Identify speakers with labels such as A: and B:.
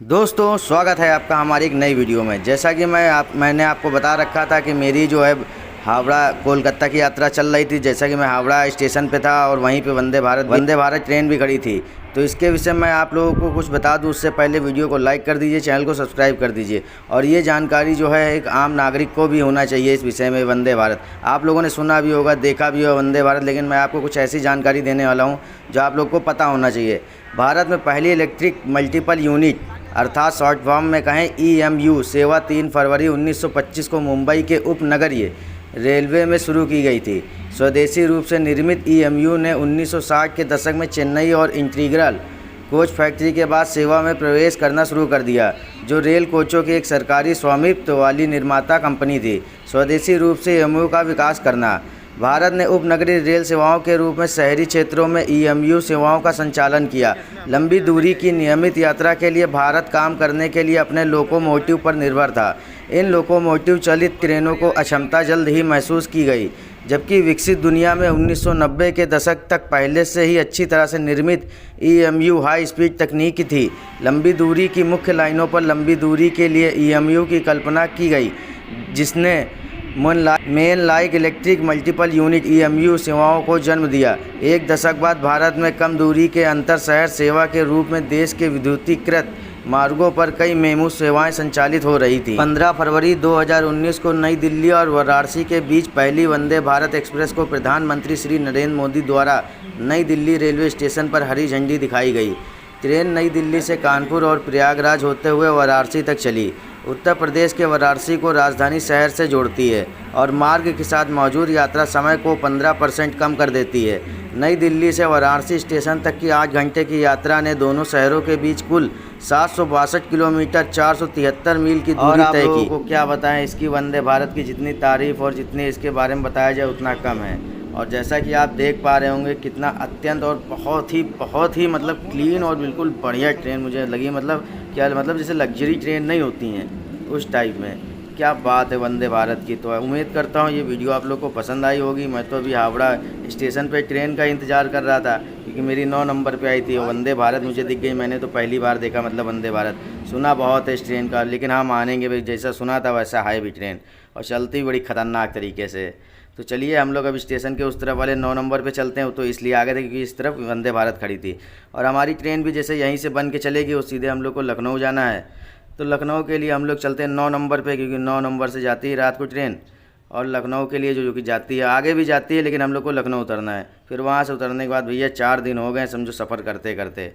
A: दोस्तों स्वागत है आपका हमारी एक नई वीडियो में। जैसा कि मैंने आपको बता रखा था कि मेरी जो है हावड़ा कोलकाता की यात्रा चल रही थी। जैसा कि मैं हावड़ा स्टेशन पे था और वहीं पे वंदे भारत ट्रेन भी खड़ी थी। तो इसके विषय में आप लोगों को कुछ बता दूं, उससे पहले वीडियो को लाइक कर दीजिए, चैनल को सब्सक्राइब कर दीजिए। और ये जानकारी जो है एक आम नागरिक को भी होना चाहिए इस विषय में। वंदे भारत आप लोगों ने सुना भी होगा, देखा भी होगा वंदे भारत, लेकिन मैं आपको कुछ ऐसी जानकारी देने वाला हूँ जो आप लोग को पता होना चाहिए। भारत में पहली इलेक्ट्रिक मल्टीपल यूनिट अर्थात शॉर्ट फॉर्म में कहें EMU सेवा 3 फरवरी 1925 को मुंबई के उपनगरीय रेलवे में शुरू की गई थी। स्वदेशी रूप से निर्मित EMU ने 1960 के दशक में चेन्नई और इंटीग्रल कोच फैक्ट्री के बाद सेवा में प्रवेश करना शुरू कर दिया, जो रेल कोचों की एक सरकारी स्वामित्व वाली निर्माता कंपनी थी। स्वदेशी रूप से EMU का विकास करना। भारत ने उपनगरीय रेल सेवाओं के रूप में शहरी क्षेत्रों में EMU सेवाओं का संचालन किया। लंबी दूरी की नियमित यात्रा के लिए भारत काम करने के लिए अपने लोकोमोटिव पर निर्भर था। इन लोकोमोटिव चालित ट्रेनों को अक्षमता जल्द ही महसूस की गई, जबकि विकसित दुनिया में 1990 के दशक तक पहले से ही अच्छी तरह से निर्मित EMU हाई स्पीड तकनीक थी। लंबी दूरी की मुख्य लाइनों पर लंबी दूरी के लिए EMU की कल्पना की गई, जिसने main like electric multiple unit EMU सेवाओं को जन्म दिया। एक दशक बाद भारत में कम दूरी के अंतर शहर सेवा के रूप में देश के विद्युतीकृत मार्गों पर कई मेमू सेवाएं संचालित हो रही थी। 15 फरवरी 2019 को नई दिल्ली और वाराणसी के बीच पहली वंदे भारत एक्सप्रेस को प्रधानमंत्री श्री नरेंद्र मोदी द्वारा नई दिल्ली रेलवे स्टेशन पर हरी झंडी दिखाई गई। ट्रेन नई दिल्ली से कानपुर और प्रयागराज होते हुए वाराणसी तक चली। उत्तर प्रदेश के वाराणसी को राजधानी शहर से जोड़ती है और मार्ग के साथ मौजूद यात्रा समय को 15% कम कर देती है। नई दिल्ली से वाराणसी स्टेशन तक की 8 घंटे की यात्रा ने दोनों शहरों के बीच कुल 762 किलोमीटर 473 मील की दूरी तय की। को क्या बताएं, इसकी वंदे भारत की जितनी तारीफ और जितने इसके बारे में बताया जाए उतना कम है। और जैसा कि आप देख पा रहे होंगे कितना अत्यंत और बहुत ही मतलब क्लीन और बिल्कुल बढ़िया ट्रेन मुझे लगी। मतलब जैसे लग्जरी ट्रेन नहीं होती हैं उस टाइप में। क्या बात है वंदे भारत की। तो उम्मीद करता हूँ ये वीडियो आप लोग को पसंद आई होगी। मैं तो अभी हावड़ा स्टेशन पे ट्रेन का इंतज़ार कर रहा था, क्योंकि मेरी 9 नंबर पे आई थी। वंदे भारत मुझे दिख गई। मैंने तो पहली बार देखा, मतलब वंदे भारत सुना बहुत है इस ट्रेन का, लेकिन हाँ मानेंगे भाई, जैसा सुना था वैसा है भी ट्रेन, और चलती बड़ी ख़तरनाक तरीके से। तो चलिए हम लोग अब स्टेशन के उस तरफ वाले 9 नंबर पे चलते हैं। तो इसलिए आ गए थे क्योंकि इस तरफ वंदे भारत खड़ी थी, और हमारी ट्रेन भी जैसे यहीं से बन के चलेगी और सीधे हम लोग को लखनऊ जाना है। तो लखनऊ के लिए हम लोग चलते हैं 9 नंबर पे, क्योंकि 9 नंबर से जाती है रात को ट्रेन, और लखनऊ के लिए जो कि जाती है आगे भी जाती है, लेकिन हम लोग को लखनऊ उतरना है। फिर वहाँ से उतरने के बाद भैया 4 दिन हो गए समझो सफ़र करते करते।